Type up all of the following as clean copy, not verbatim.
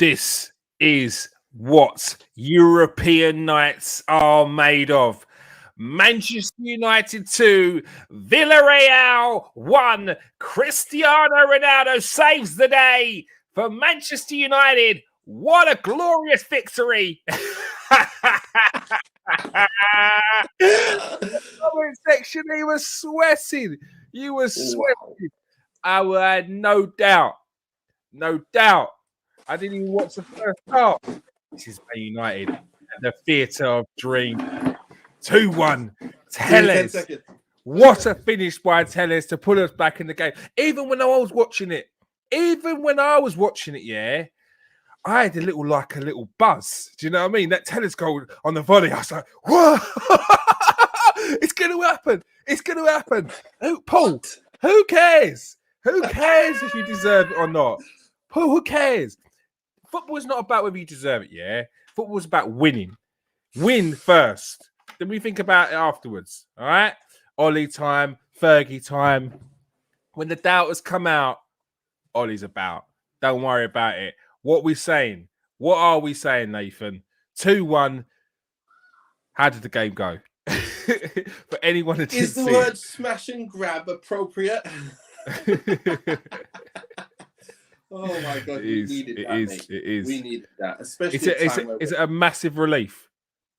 This is what European nights are made of. Manchester United 2, Villarreal 1. Cristiano Ronaldo saves the day for Manchester United. What a glorious victory! The comment section, he was sweating. You were sweating. Wow. I had no doubt. No doubt. I didn't even watch the first half. This is Man United, the theatre of dreams. 2-1. Tellez. What a finish by Tellez to put us back in the game. Even when I was watching it, yeah, I had a little buzz. Do you know what I mean? That Tellez goal on the volley, I was like, whoa! It's going to happen. It's going to happen. Paul, who cares? Who cares if you deserve it or not? Paul, who cares? Football is not about whether you deserve it, yeah? Football is about winning. Win first. Then we think about it afterwards, all right? Ollie time, Fergie time. When the doubters come out, Ollie's about. Don't worry about it. What we saying? What are we saying, Nathan? 2-1. How did the game go? For anyone that didn't Is the see word smash and grab appropriate? Oh my God, we needed that, mate. It is. We needed that, especially is it a massive relief?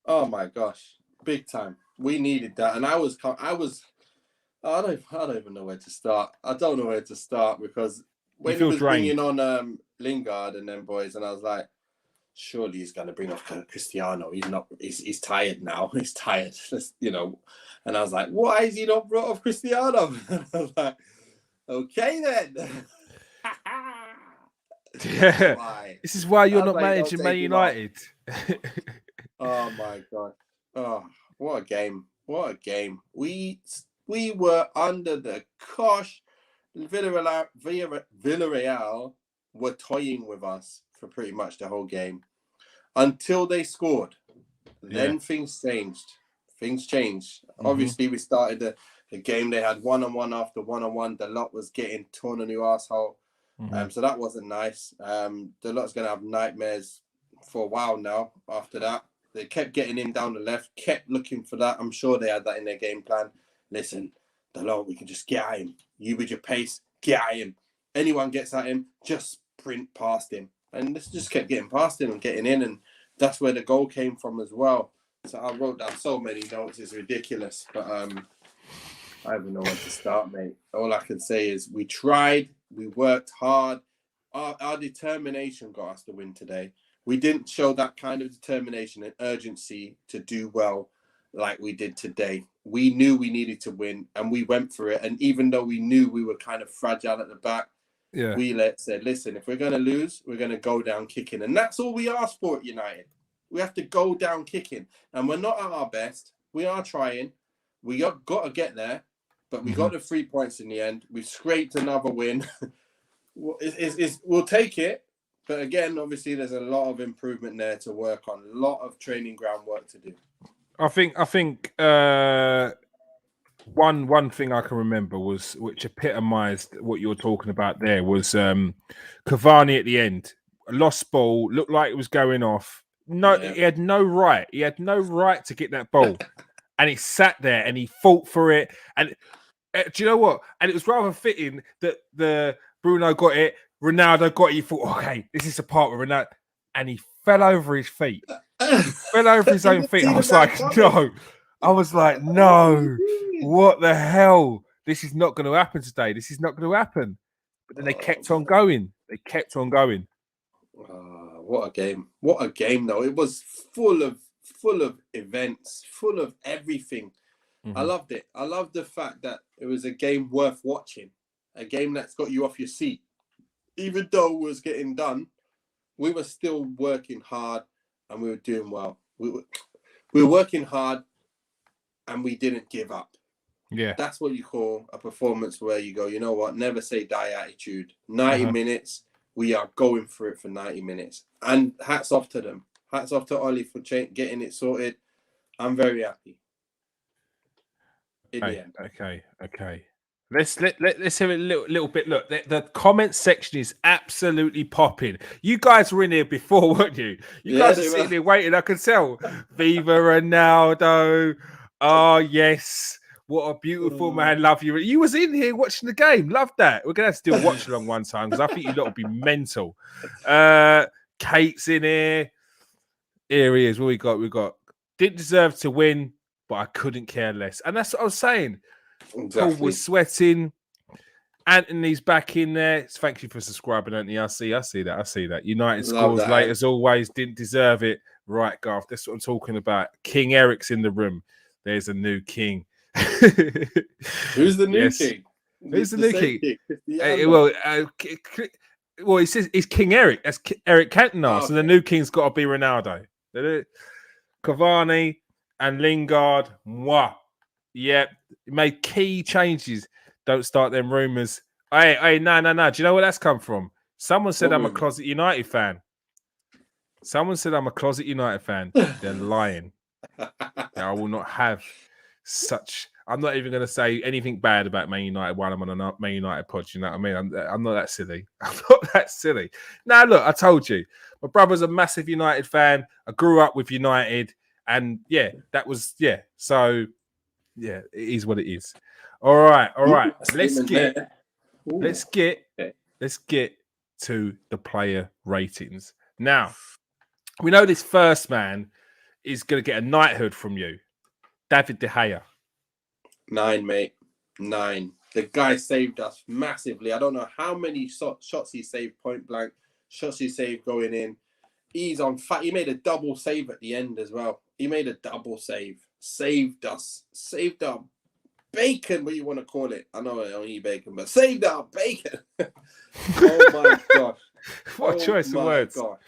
Oh my gosh, big time. We needed that, and I don't even know where to start. I don't know where to start because when he was bringing on Lingard and them boys, and I was like, surely he's going to bring off Cristiano. He's tired now. He's tired, you know. And I was like, why is he not brought off Cristiano? I was like, okay then. Yeah. Why? This is why you're not managing Man United. Oh my God. Oh, what a game. What a game. We were under the cosh. Villarreal were toying with us for pretty much the whole game until they scored. Then things changed. Mm-hmm. Obviously, we started the game. They had one-on-one after one-on-one. The lot was getting torn a new asshole. Mm-hmm. So that wasn't nice. The lot's going to have nightmares for a while now after that. They kept getting him down the left, kept looking for that. I'm sure they had that in their game plan. Listen, the lot, we can just get at him. You with your pace, get at him. Anyone gets at him, just sprint past him. And this just kept getting past him and getting in. And that's where the goal came from as well. So I wrote down so many notes. It's ridiculous. But I don't know where to start, mate. All I can say is we tried. We worked hard. Our determination got us the win today. We didn't show that kind of determination and urgency to do well like we did today. We knew we needed to win, and we went for it. And even though we knew we were kind of fragile at the back, we said, listen, if we're going to lose, we're going to go down kicking. And that's all we asked for at United. We have to go down kicking. And we're not at our best. We are trying. We got to get there. But we got the 3 points in the end. We scraped another win. We'll take it. But again, obviously, there's a lot of improvement there to work on. A lot of training ground work to do. I think one thing I can remember was, which epitomised what you're talking about there, was Cavani at the end. A lost ball, looked like it was going off. No, he had no right. He had no right to get that ball. And he sat there and he fought for it. And do you know what? And it was rather fitting that the Bruno got it, Ronaldo got it. He thought, okay, this is the part where Ronaldo, and he fell over his feet. He fell over his own feet. I was like, no. I was like, no. What the hell? This is not going to happen today. This is not going to happen. But then they kept on going. They kept on going. What a game. What a game, though. It was full of events, full of everything. Mm-hmm. I loved it. I loved the fact that it was a game worth watching, a game that's got you off your seat. Even though it was getting done, we were still working hard and we were doing well. We were working hard and we didn't give up. Yeah. That's what you call a performance where you go, you know what, never say die attitude. 90 minutes, we are going for it for 90 minutes. And hats off to them. Hats off to Ollie for getting it sorted. I'm very happy. In the end. Okay. Let's hear a little bit. Look, the comment section is absolutely popping. You guys were in here before, weren't you? You guys are sitting there waiting. I can tell. Viva Ronaldo. Oh yes, what a beautiful man. Love you. You was in here watching the game. Love that. We're gonna have to do a watch along one time because I think you lot will be mental. Kate's in here. Here he is. What we got? We got. Didn't deserve to win, but I couldn't care less. And that's what I was saying. Exactly. Paul was sweating. Anthony's back in there. Thank you for subscribing, Anthony. I see that. United scores late as always. Didn't deserve it. Right, Garth. That's what I'm talking about. King Eric's in the room. There's a new king. Who's the new king? Who's the new king? Well, he says it's King Eric. That's Eric Cantona. So the new king's got to be Ronaldo. Cavani and Lingard. Mwah. Yep. Made key changes. Don't start them rumours. Hey, no. Do you know where that's come from? Someone said I'm a closet United fan. They're lying. I will not have such. I'm not even going to say anything bad about Man United while I'm on a Man United pod. You know what I mean? I'm not that silly. Now, look, I told you. My brother's a massive United fan. I grew up with United. And, that was. So, it is what it is. All right. Let's get to the player ratings. Now, we know this first man is going to get a knighthood from you. David De Gea. 9, mate. 9. The guy saved us massively. I don't know how many shots he saved point blank, shots he saved going in. He's on fire. He made a double save at the end as well. He made a double save. Saved us. Saved our bacon, what you want to call it. I know I don't eat bacon, but saved our bacon. Oh my gosh. What a choice of words. God.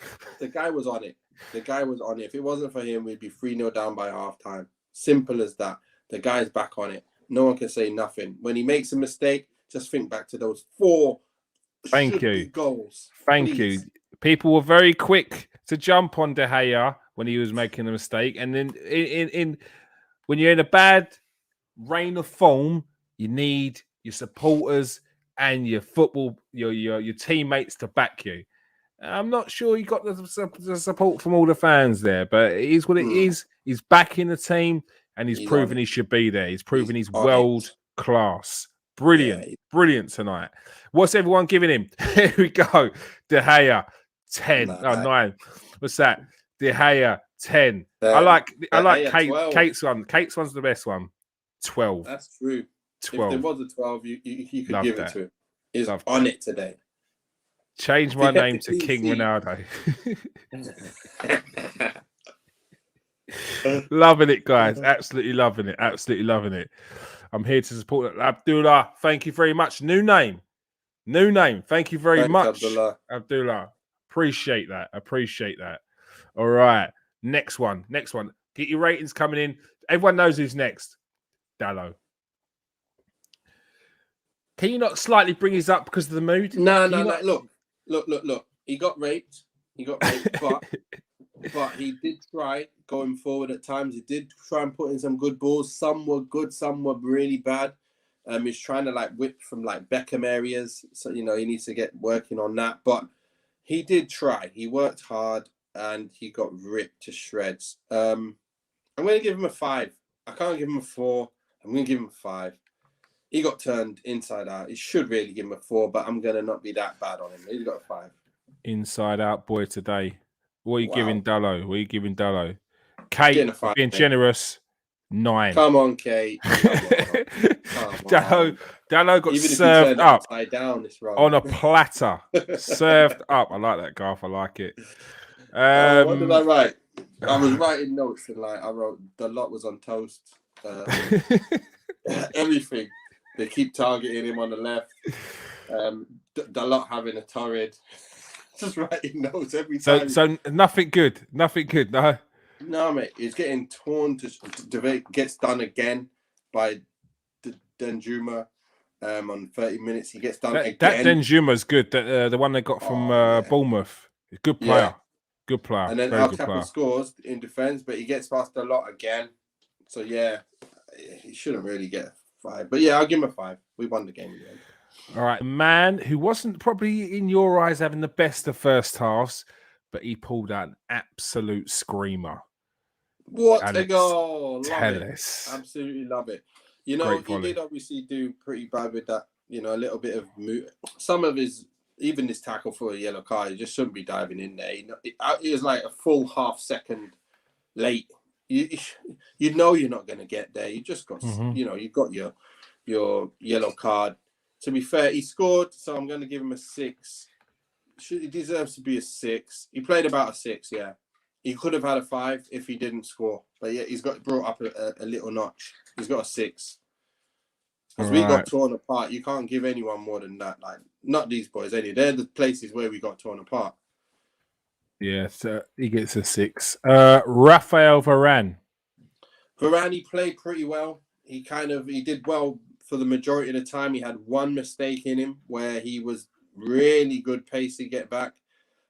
The guy was on it. If it wasn't for him, we'd be 3-0 down by half-time. Simple as that. The guy's back on it. No one can say nothing. When he makes a mistake, just think back to those 4 goals. Thank you. People were very quick to jump on De Gea when he was making a mistake. And then when you're in a bad reign of form, you need your supporters and your teammates to back you. I'm not sure you got the support from all the fans there, but it is what it is. He's back in the team, and he's proven he should be there. He's proven he's world class. Brilliant tonight. What's everyone giving him? Here we go. De Gea 10. 9. What's that? De Gea 10. I like Kate's one. Kate's one's the best one. 12. That's true. 12. If there was a 12, you could give it to him. He's on it today. Change my name to King Ronaldo. Loving it, guys. Absolutely loving it. I'm here to support Abdullah. Thank you very much. New name. Thank you very much, Abdullah. Appreciate that. All right. Next one. Get your ratings coming in. Everyone knows who's next. Dallo. Can you not slightly bring his up because of the mood? No. Look. He got raped, but he did try going forward at times. He did try and put in some good balls. Some were good, some were really bad. He's trying to whip from Beckham areas. So, he needs to get working on that. But he did try. He worked hard and he got ripped to shreds. I'm going to give him a 5. I can't give him a 4. I'm going to give him a 5. He got turned inside out. He should really give him a 4, but I'm going to not be that bad on him. He's got a 5. Inside out boy today. What are you giving Dallo? Kate, 5, being generous, 9. Come on, Kate. Dallo got even served up upside down this round. on a platter. Served up. I like that, Garth. I like it. What did I write? I was writing notes and I wrote the lot was on toast. Everything. They keep targeting him on the left. The lot having a torrid. Just writing notes every time. So nothing good. No. No, mate. He's getting torn to gets done again by Danjuma. On 30 minutes, he gets done again. That Danjuma's good. The one they got from Bournemouth. Good player. Yeah. Good player. And then Al Capo scores in defense, but he gets past a lot again. So yeah, he shouldn't really get 5. But yeah, I'll give him a 5. We won the game in the end. All right, man who wasn't probably in your eyes having the best of first halves, but he pulled out an absolute screamer. What Alex a goal! Love Telles. it. Absolutely love it. You know, Great he volley. did obviously do pretty bad with that. You know, a little bit of some of his, even his tackle for a yellow card, he just shouldn't be diving in there. It was like a full half second late. You know you're not going to get there. You just got, you know, you've got your yellow card. To be fair, he scored, so I'm going to give him a 6. He deserves to be a 6. He played about a 6, yeah. He could have had a 5 if he didn't score. But yeah, he's got brought up a little notch. He's got a 6. Because we got torn apart. You can't give anyone more than that. Like, not these boys, anyway. They're the places where we got torn apart. Yeah, so he gets a 6. Raphael Varane. Varane, he played pretty well. He did well for the majority of the time. He had one mistake in him where he was really good pace to get back.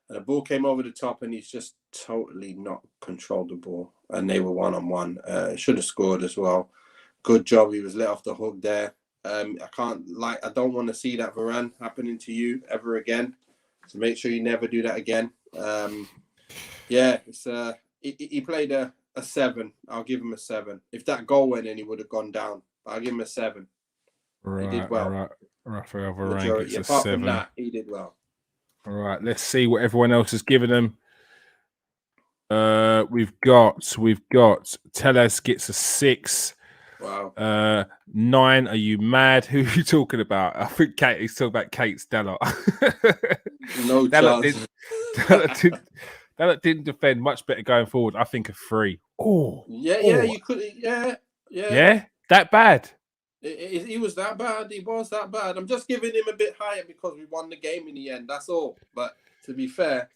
And the ball came over the top and he's just totally not controlled the ball. And they were 1-on-1. Should have scored as well. Good job. He was let off the hook there. I don't want to see that Varane happening to you ever again. So make sure you never do that again. Yeah, he played a 7. I'll give him a 7. If that goal went in, he would have gone down. I'll give him a 7. He did well. Right. Raphael Varane Majority. gets a Apart 7. from that, he did well. All right, let's see what everyone else has given them. We've got Telles gets a 6. Wow. 9. Are you mad? Who are you talking about? I think he's talking about Kate Stella. No chance. That didn't defend much better going forward. I think a 3. You could. Yeah. Yeah, that bad. He was that bad. He was that bad. I'm just giving him a bit higher because we won the game in the end. That's all. But to be fair,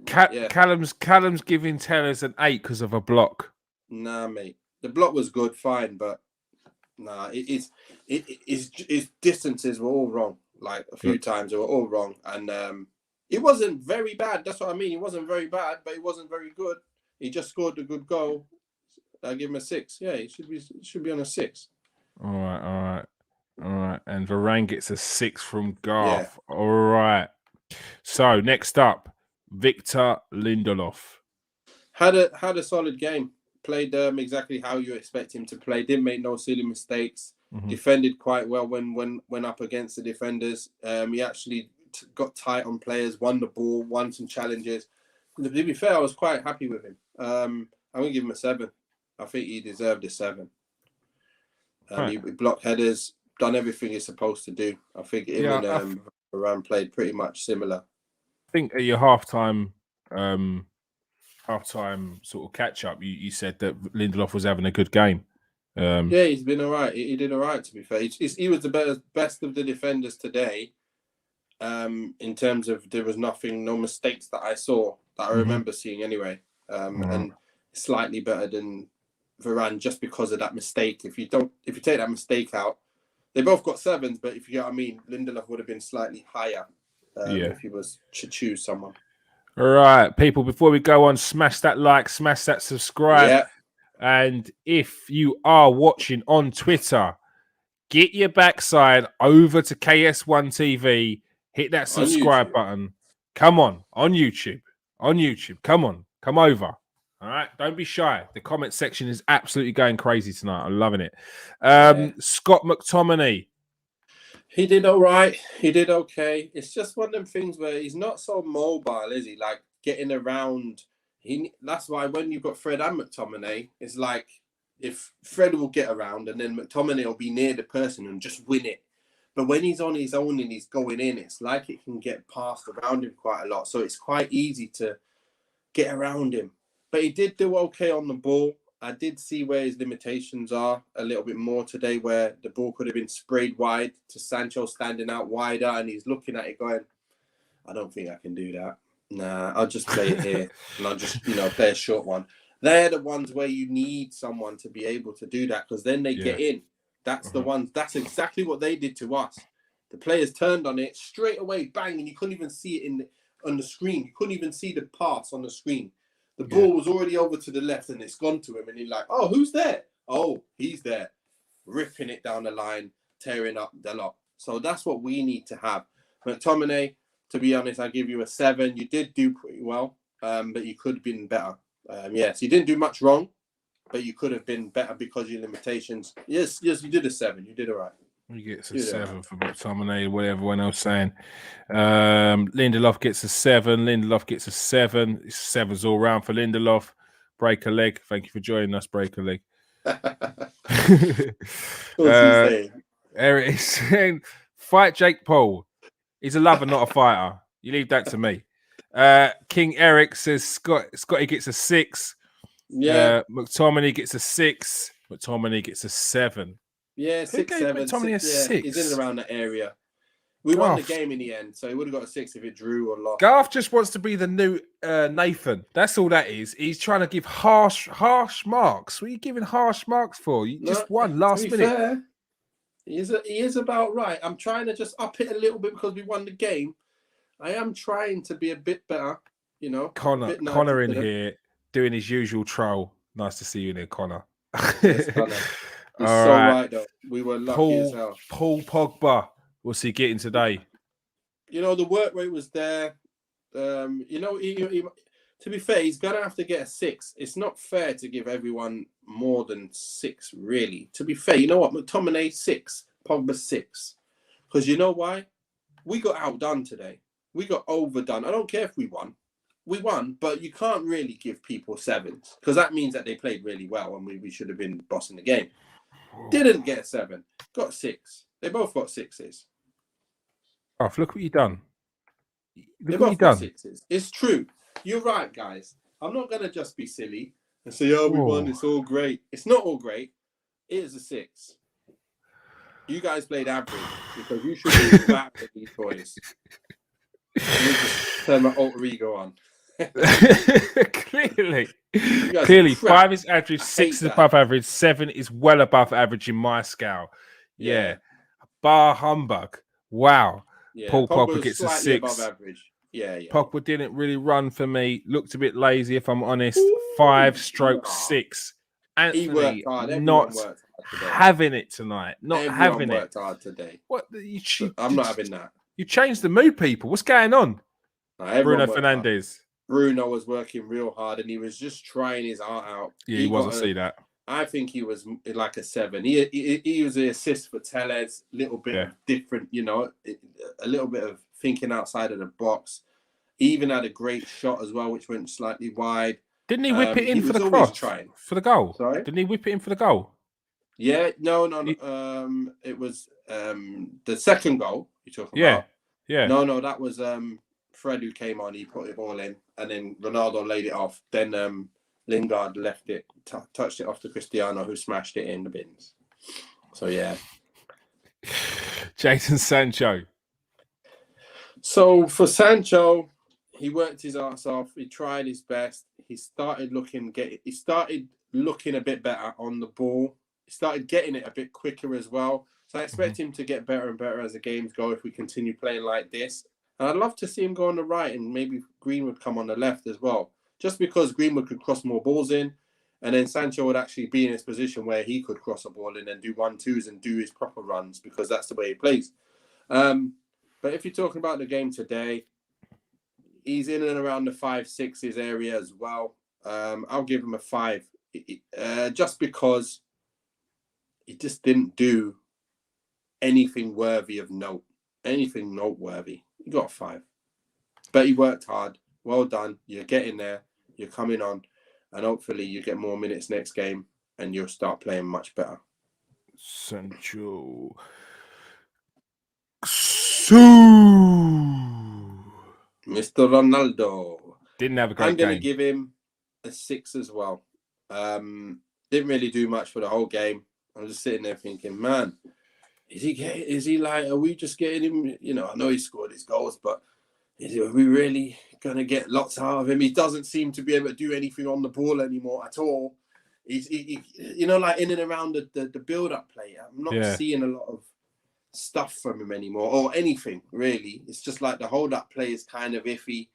Callum's giving Tellers an 8 because of a block. Nah, mate. The block was good, fine, but nah, his distances were all wrong. Like a few times, they were all wrong, and it wasn't very bad. That's what I mean. It wasn't very bad, but it wasn't very good. He just scored a good goal. I give him a 6. Yeah, he should be on a 6. All right. And Varane gets a 6 from Garth. Yeah. All right. So next up, Victor Lindelof had a solid game. Played exactly how you expect him to play. Didn't make no silly mistakes. Defended quite well when up against the defenders. He actually got tight on players. Won the ball. Won some challenges. To be fair, I was quite happy with him. I'm gonna give him a 7. I think he deserved a 7. He blocked headers, done everything he's supposed to do. I think him and Varane played pretty much similar. I think at your halftime sort of catch up, you said that Lindelof was having a good game. Yeah, he's been all right. He did all right, to be fair. He was the best of the defenders today. In terms of there was no mistakes that I saw that I remember seeing anyway. And slightly better than Varane just because of that mistake. If you take that mistake out, they both got 7s, but if you get what I mean, Lindelof would have been slightly higher if he was to choose someone. All right, people, before we go on, smash that like, smash that subscribe. Yeah. And if you are watching on Twitter, get your backside over to KS1 TV, hit that subscribe button. Come on YouTube. Come on, come over. All right, don't be shy. The comment section is absolutely going crazy tonight. I'm loving it. Scott McTominay. He did all right. He did okay. It's just one of them things where he's not so mobile, is he? Like getting around. That's why when you've got Fred and McTominay, it's like if Fred will get around and then McTominay will be near the person and just win it. But when he's on his own and he's going in, it's like it can get passed around him quite a lot. So it's quite easy to get around him. But he did do okay on the ball. I did see where his limitations are a little bit more today, where the ball could have been sprayed wide to Sancho standing out wider, and he's looking at it going, I don't think I can do that. Nah, I'll just play it here and I'll just, play a short one. They're the ones where you need someone to be able to do that because then they get in. That's the ones. That's exactly what they did to us. The players turned on it straight away, bang, and you couldn't even see it on the screen. You couldn't even see the pass on the screen. The ball was already over to the left and it's gone to him. And he's like, oh, who's there? Oh, he's there. ripping it down the line, tearing up the lot. So that's what we need to have. McTominay, to be honest, I give you a 7. You did do pretty well, but you could have been better. Yes, you didn't do much wrong, but you could have been better because of your limitations. Yes, you did a 7. You did all right. He gets a 7 for McTominay, what everyone else saying. Lindelof gets a 7. Lindelof gets a 7. 7's all round for Lindelof. Break a leg. Thank you for joining us, Break a leg. What's he saying? Eric is saying, fight Jake Paul. He's a lover, not a fighter. You leave that to me. King Eric says Scotty gets a 6. Yeah. McTominay gets a 6. McTominay gets a 7. Yeah, 6, 7. McTominay a 6. He's in and around that area. We won the game in the end, so he would have got a 6 if it drew or lost. Garth just wants to be the new Nathan. That's all that is. He's trying to give harsh marks. What are you giving harsh marks for? You just won last minute. Fair, he is about right. I'm trying to just up it a little bit because we won the game. I am trying to be a bit better, you know. Connor in here doing his usual troll. Nice to see you in here, Connor. Yes, Connor. He's so right though. We were lucky as hell. Paul Pogba. What's he getting today? You know, the work rate was there. You know, to be fair, he's gonna have to get a 6. It's not fair to give everyone more than 6, really. To be fair, you know what? McTominay 6, Pogba 6. Because you know why? We got outdone today. We got overdone. I don't care if we won. We won, but you can't really give people 7s because that means that they played really well and we should have been bossing the game. Didn't get a 7, got 6. They both got 6s. Oh, look what you done. They both got 6s. It's true. You're right, guys. I'm not going to just be silly and say, oh, we won. It's all great. It's not all great. It is a 6. You guys played average because you should be back with these boys. Let me just turn my alter ego on. Clearly, 5 is average, 6 is above average, 7 is well above average in my scale. Yeah. Bar humbug. Wow. Yeah. Paul Pogba gets a 6. Above average. Yeah. Pogba didn't really run for me. Looked a bit lazy, if I'm honest. 5/6. Anthony, he worked hard. Not having it tonight. Not Everyone having worked hard today. What? I'm not having that. You changed the mood, people. What's going on? No, Bruno Fernandes. Bruno was working real hard and he was just trying his heart out. Yeah, he wasn't see that. I think he was like a 7. He was the assist for Tellez, little bit of different, you know, a little bit of thinking outside of the box. He even had a great shot as well, which went slightly wide. Didn't he whip it in for the cross? For the goal? Sorry? Didn't he whip it in for the goal? Yeah, no. It was the second goal you're talking about. Yeah. No, that was Fred who came on. He put it all in, and then Ronaldo laid it off. Then Lingard left it, touched it off to Cristiano, who smashed it in the bins. So yeah. Jason Sancho. So for Sancho, he worked his ass off. He tried his best. He started looking a bit better on the ball. He started getting it a bit quicker as well. So I expect him to get better and better as the games go if we continue playing like this. And I'd love to see him go on the right and maybe Greenwood come on the left as well. Just because Greenwood could cross more balls in, and then Sancho would actually be in his position where he could cross a ball in and do 1-2s and do his proper runs because that's the way he plays. But if you're talking about the game today, he's in and around the 5/6s area as well. I'll give him a 5, just because he just didn't do anything worthy of note, anything noteworthy. He got a 5, but he worked hard. Well done. You're getting there. You're coming on, and hopefully you get more minutes next game, and you'll start playing much better. Sancho. Mr. Ronaldo. Didn't have a great game. I'm going to give him a 6 as well. Didn't really do much for the whole game. I'm just sitting there thinking, man, are we just getting him? You know, I know he scored his goals, but are we really going to get lots out of him? He doesn't seem to be able to do anything on the ball anymore at all. He's you know, like in and around the build-up play. I'm not seeing a lot of stuff from him anymore, or anything really. It's just like the hold-up play is kind of iffy,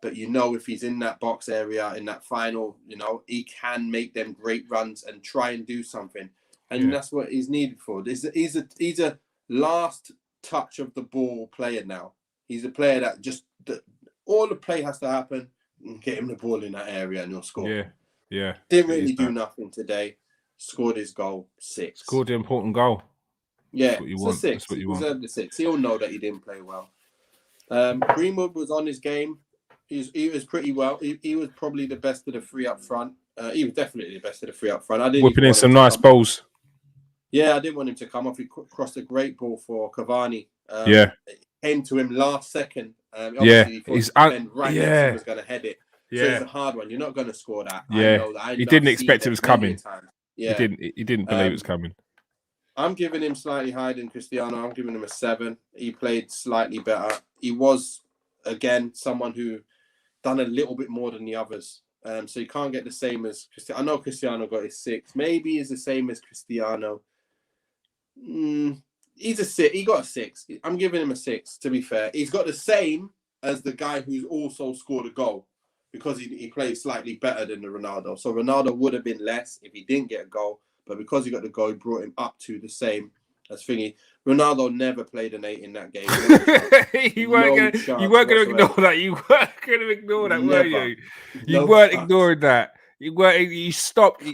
but you know, if he's in that box area, in that final, you know, he can make them great runs and try and do something. and that's what he's needed for. He's a last touch of the ball player now. He's a player that all the play has to happen, and get him the ball in that area, and he'll score. Yeah. Didn't really do nothing today. Scored his goal, 6. Scored the important goal. Yeah, that's what you want. 6. That's what he you want. deserved the 6. He'll know that he didn't play well. Greenwood was on his game. He was pretty well. He was probably the best of the 3 up front. He was definitely the best of the 3 up front. I didn't whipping in some nice balls. Yeah, I didn't want him to come off. He crossed a great ball for Cavani. It came to him last second. He next to him was going to head it. Yeah. So it's a hard one. You're not going to score that. Yeah. I know that. He didn't expect it was coming. Yeah. He didn't believe it was coming. I'm giving him slightly higher than Cristiano. I'm giving him a 7. He played slightly better. He was, again, someone who done a little bit more than the others. So you can't get the same as Cristiano. I know Cristiano got his 6. Maybe he's the same as Cristiano. He's a 6. He got a 6. I'm giving him a 6, to be fair. He's got the same as the guy who's also scored a goal because he played slightly better than the Ronaldo. So Ronaldo would have been less if he didn't get a goal. But because he got the goal, he brought him up to the same as Thingy. Ronaldo never played an 8 in that game. You weren't going to ignore that. You weren't going to ignore that, were you? You weren't ignoring that. You stopped.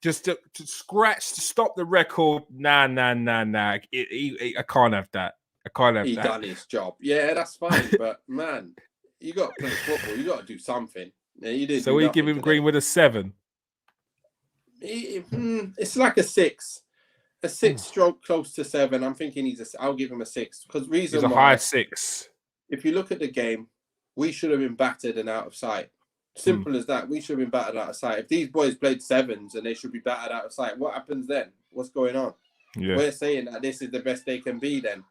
Just to scratch, to stop the record. Nah. I can't have that. He done his job. Yeah, that's fine. But, man, you got to play football. You got to do something. Yeah, you did. So we give him Greenwood a 7. It's like a 6. A 6 stroke close to 7. I'm thinking I'll give him a 6 because he's a high 6. If you look at the game, we should have been battered and out of sight. Simple as that. We should have been battered out of sight. If these boys played 7s and they should be battered out of sight, what happens then? What's going on? Yeah. We're saying that this is the best they can be. Then,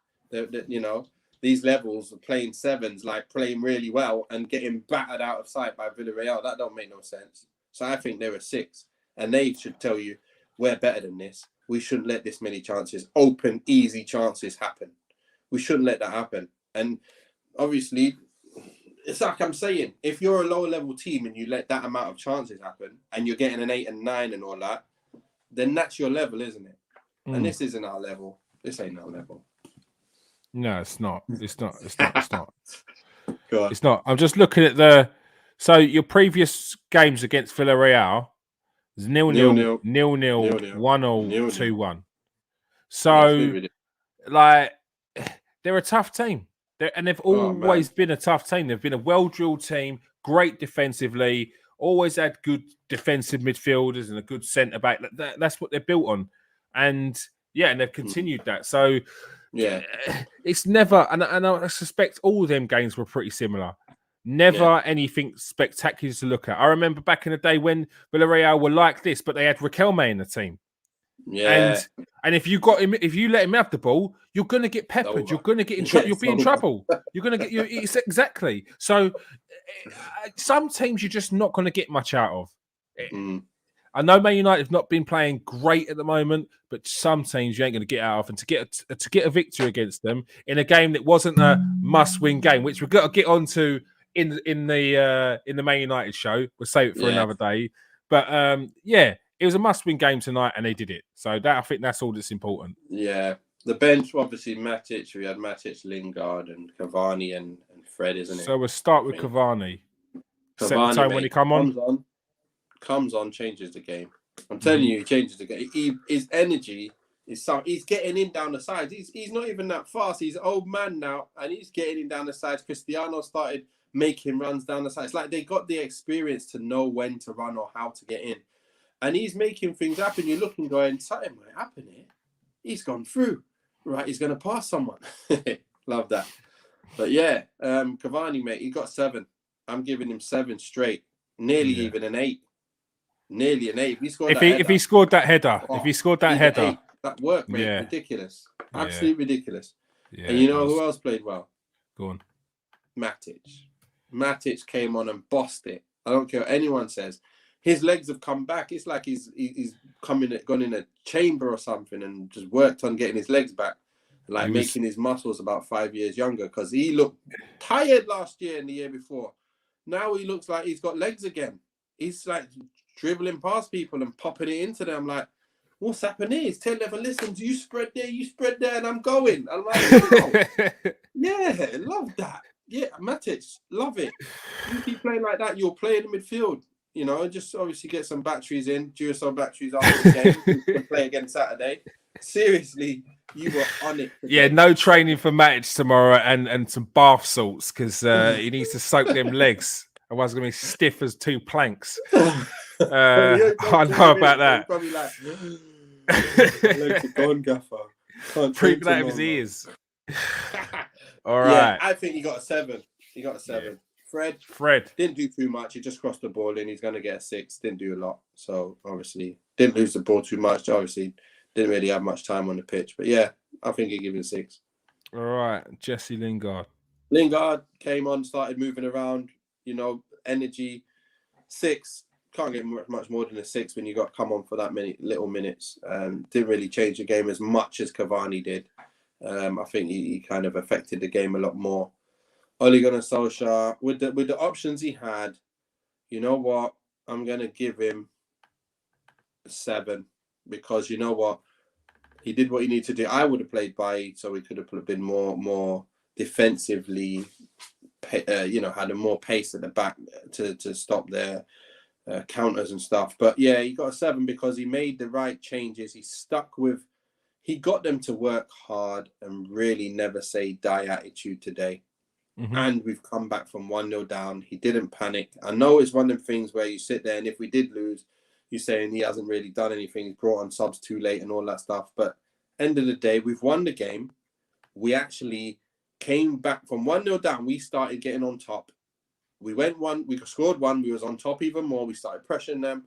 these levels of playing 7s, like playing really well and getting battered out of sight by Villarreal. That don't make no sense. So I think they're a 6. And they should tell you, we're better than this. We shouldn't let this many chances, open, easy chances happen. We shouldn't let that happen. And obviously, it's like I'm saying, if you're a lower-level team and you let that amount of chances happen and you're getting an 8 and 9 and all that, then that's your level, isn't it? And this isn't our level. This ain't our level. No, it's not. It's not. God. It's not. I'm just looking at so your previous games against Villarreal is 0-0, 0-0, 1-0, 2-1. So, they're a tough team. And they've always been a tough team. They've been a well-drilled team, great defensively, always had good defensive midfielders and a good centre-back. That's what they're built on. And they've continued that. So, it's never, and I suspect all of them games were pretty similar. Never anything spectacular to look at. I remember back in the day when Villarreal were like this, but they had Riquelme in the team. Yeah. And if you let him have the ball, you're going to get peppered. You're going to get in trouble. You'll be in trouble. You're going to get exactly. So some teams you're just not going to get much out of. I know Man United have not been playing great at the moment, but some teams you ain't going to get out of. And to get a victory against them in a game that wasn't a must-win game, which we've got to get onto in the Man United show. We'll save it for another day. But it was a must-win game tonight, and they did it. So I think that's all that's important. Yeah, the bench obviously Matic. We had Matic, Lingard, and Cavani and Fred, isn't it? So we'll start with Cavani. Set the tone when he comes on, changes the game. I'm telling you, he changes the game. His energy is he's getting in down the sides. He's not even that fast. He's an old man now, and he's getting in down the sides. Cristiano started making runs down the sides. It's like they got the experience to know when to run or how to get in. And he's making things happen. You're looking, going, something might happen here. He's gone through. Right, he's going to pass someone. Love that. But Cavani, mate, he got 7. I'm giving him 7 straight. Nearly even an 8. Nearly an 8. If he scored that header. That work rate, ridiculous. Absolutely ridiculous. Yeah, and you know who else played well? Go on. Matic. Matic came on and bossed it. I don't care what anyone says. His legs have come back. It's like he's gone in a chamber or something and just worked on getting his legs back, making his muscles about 5 years younger. Because he looked tired last year and the year before. Now he looks like he's got legs again. He's like dribbling past people and popping it into them. Like, what's happening? It's 10-11. Listen, you spread there, and I'm going. I'm like, wow. Yeah, love that. Yeah, Matic, love it. You keep playing like that, you'll play in the midfield. You know, just obviously get some batteries in, Duracell batteries after the game. You can play again Saturday. Seriously, you were on it today. Yeah, no training for Matic tomorrow and some bath salts because he needs to soak them legs. Otherwise, it's going to be stiff as two planks. I know about that. Probably like, legs are gone, gaffer. Creeping out of his ears. All right. Yeah, I think he got a 7. He got a 7. Yeah. Fred didn't do too much. He just crossed the ball in. He's going to get a 6. Didn't do a lot. So, obviously, didn't lose the ball too much. Obviously, didn't really have much time on the pitch. But, yeah, I think he'd give him a 6. All right. Jesse Lingard. Lingard came on, started moving around, you know, energy. 6. Can't get much more than a 6 when you got to come on for that many little minutes. Didn't really change the game as much as Cavani did. I think he kind of affected the game a lot more. Ole Gunnar Solskjaer, with the options he had, you know what? I'm going to give him a 7 because you know what? He did what he needed to do. I would have played by so he could have been more defensively, had a more pace at the back to stop their counters and stuff. But yeah, he got a 7 because he made the right changes. He got them to work hard and really never say die attitude today. Mm-hmm. And we've come back from 1-0 down. He didn't panic. I know it's one of them things where you sit there and if we did lose, you're saying he hasn't really done anything. He's brought on subs too late and all that stuff. But end of the day, we've won the game. We actually came back from 1-0 down. We started getting on top. We scored 1. We was on top even more. We started pressuring them.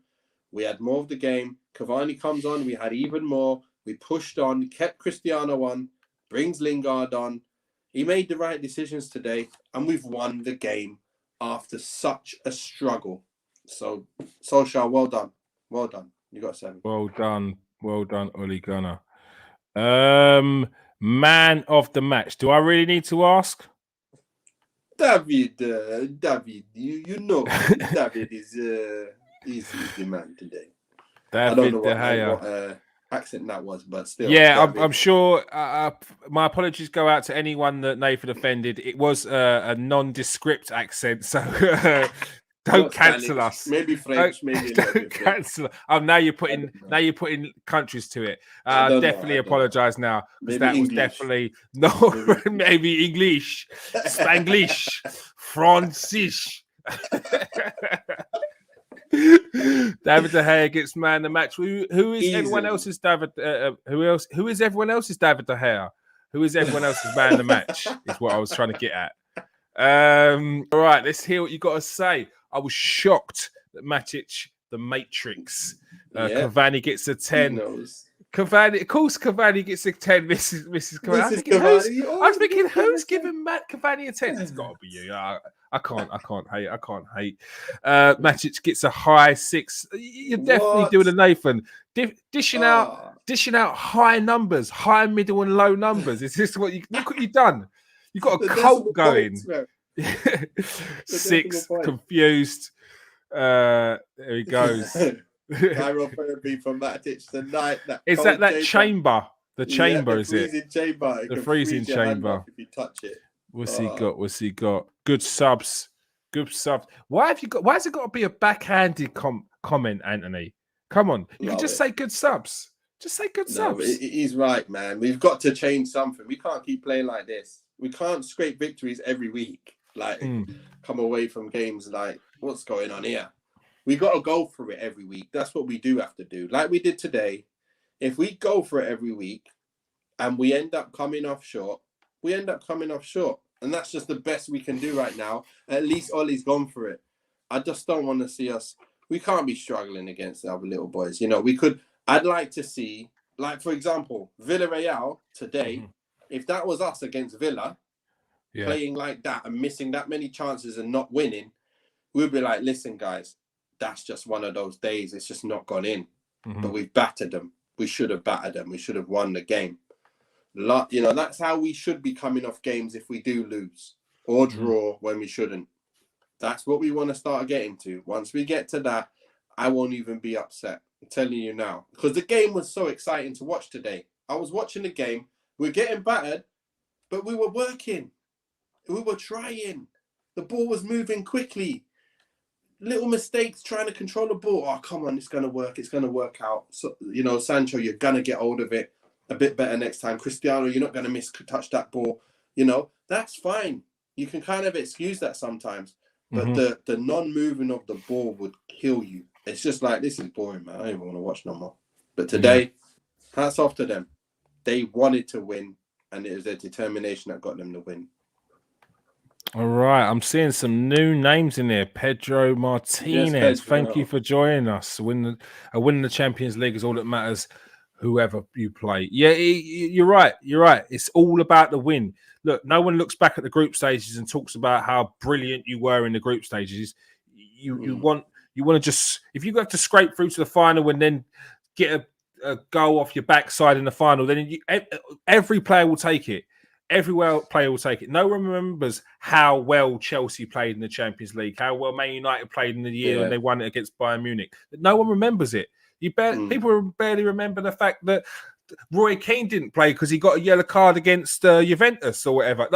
We had more of the game. Cavani comes on. We had even more. We pushed on, kept Cristiano on, brings Lingard on. He made the right decisions today, and we've won the game after such a struggle. So, Solskjaer, well done. Well done. You got 7. Well done, Ole Gunnar. Man of the match. Do I really need to ask? David, you know, David is the man today. David I don't know De Gea. what accent that was, but still. Yeah, I'm sure. My apologies go out to anyone that Nathan offended. It was a nondescript accent, so don't cancel Spanish, us. Maybe French, maybe don't cancel. Oh, now you're putting countries to it. Definitely apologize now because that English. Was definitely no. Maybe English, Spanglish, Francis. David De Gea gets man of the match. Who is Easy. Everyone else's David? Who is everyone else's David De Gea? Who is everyone else's man of the match? Is what I was trying to get at. All right, let's hear what you got to say. I was shocked that Matic, the Matrix, Cavani gets a 10. Cavani, of course, Cavani gets a 10. Mrs. Cavani. I was thinking, who's giving Matt Cavani a 10? It's got to be you. I can't hate. Matic gets a high 6. You're definitely doing a Nathan. Dishing out high numbers, high, middle, and low numbers. Is this what look what you've done? You've got a cult going. 6, confused. There he goes. Chirotherapy from Matic tonight. Is that chamber? The chamber, is it? The freezing chamber. If you touch it. What's he got? Good subs. Why has it got to be a backhanded comment, Anthony? Come on. You can just say good subs. Just say good subs. He's right, man. We've got to change something. We can't keep playing like this. We can't scrape victories every week. Come away from games like, what's going on here? We got to go for it every week. That's what we do have to do. Like we did today. If we go for it every week and we end up coming off short, we end up coming off short. And that's just the best we can do right now. At least Ollie's gone for it. I just don't want to see us. We can't be struggling against the other little boys. You know, I'd like to see, like, for example, Villarreal today, if that was us against Villa, playing like that and missing that many chances and not winning, we'd be like, listen, guys, that's just one of those days. It's just not gone in. But we've battered them. We should have battered them. We should have won the game. You know, that's how we should be coming off games if we do lose or draw when we shouldn't. That's what we want to start getting to. Once we get to that, I won't even be upset. I'm telling you now. Because the game was so exciting to watch today. I was watching the game. We're getting battered, but we were working. We were trying. The ball was moving quickly. Little mistakes trying to control the ball. Oh, come on, it's going to work. It's going to work out. So, Sancho, you're going to get hold of it a bit better next time. Cristiano, you're not going to touch that ball. That's fine. You can kind of excuse that sometimes. But the non-moving of the ball would kill you. It's just like, this is boring, man. I don't even want to watch no more. But today, hats off to them. They wanted to win, and it was their determination that got them to win. All right, I'm seeing some new names in there. Pedro Martinez, yes, thank you for joining us. Winning the Champions League is all that matters, whoever you play. Yeah, you're right. You're right. It's all about the win. Look, no one looks back at the group stages and talks about how brilliant you were in the group stages. You want to just, if you have to scrape through to the final and then get a goal off your backside in the final, then every player will take it. Every player will take it. No one remembers how well Chelsea played in the Champions League, how well Man United played in the year when they won it against Bayern Munich. No one remembers it. People barely remember the fact that Roy Keane didn't play because he got a yellow card against Juventus or whatever.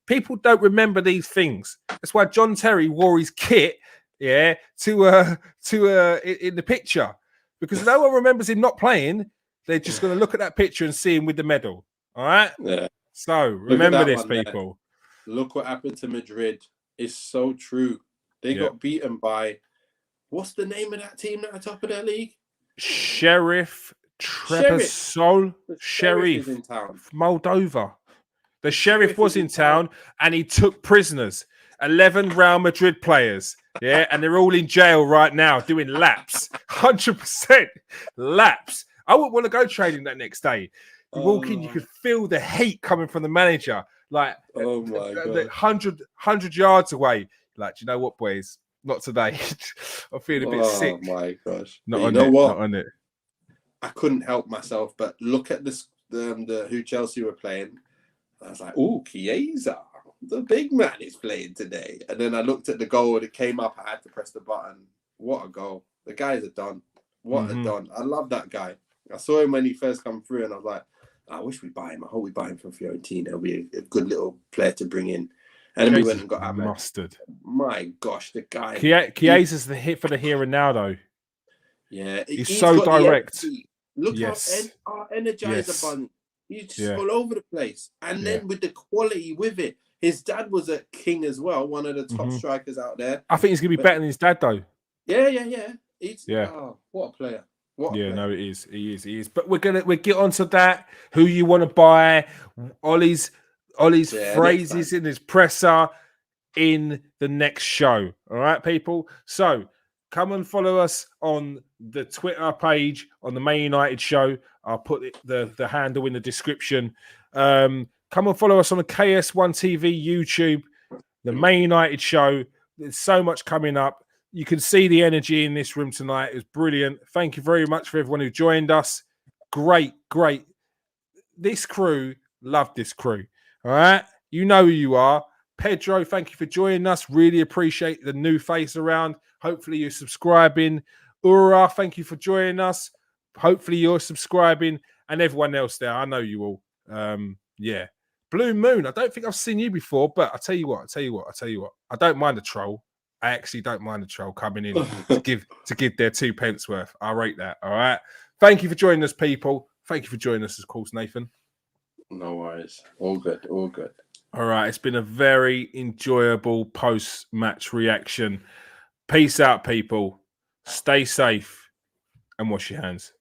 People don't remember these things. That's why John Terry wore his kit, in the picture, because no one remembers him not playing. They're just going to look at that picture and see him with the medal. All right. Yeah. So remember this, people. There. Look what happened to Madrid. It's so true. They got beaten by, what's the name of that team at the top of their league? Sheriff Trabzonspor. Sheriff is in town. Moldova. The Sheriff was in town and he took prisoners. 11 Real Madrid players. Yeah, and they're all in jail right now doing laps. 100% laps. I wouldn't want to go training that next day. You walk in, you could feel the heat coming from the manager, like 100 yards away. Like, do you know what, boys? Not today. I feel a bit sick. Oh my gosh! Not on it. I couldn't help myself but look at this, who Chelsea were playing. I was like, "Oh, Chiesa, the big man is playing today." And then I looked at the goal and it came up. I had to press the button. What a goal! The guys are done. What a done! I love that guy. I saw him when he first come through, and I was like, I wish we buy him. I hope we buy him from Fiorentina. It'll be a good little player to bring in. And then we went and got Ahmed. Mustard. My gosh, the guy. Chiesa's the hit for the here and now, though. Yeah, he's so direct. Look how energizer bunny. He's just all over the place. And then with the quality with it. His dad was a king as well, one of the top strikers out there. I think he's going to be better than his dad, though. Yeah. Oh, what a player. No, it is. He is. But we'll get onto that. Who you want to buy? Ollie's phrases in his presser in the next show. All right, people. So come and follow us on the Twitter page on the Man United Show. I'll put the handle in the description. Come and follow us on the KS1 TV YouTube, the Man United Show. There's so much coming up. You can see the energy in this room tonight. It was brilliant. Thank you very much for everyone who joined us. Great. This crew, love this crew. All right? You know who you are. Pedro, thank you for joining us. Really appreciate the new face around. Hopefully you're subscribing. Ura, thank you for joining us. Hopefully you're subscribing. And everyone else there, I know you all. Blue Moon, I don't think I've seen you before, but I tell you what. I don't mind a troll. I actually don't mind the troll coming in to give their 2 pence worth. I rate that. All right. Thank you for joining us, people. Thank you for joining us, of course, Nathan. No worries. All good. All right. It's been a very enjoyable post-match reaction. Peace out, people. Stay safe and wash your hands.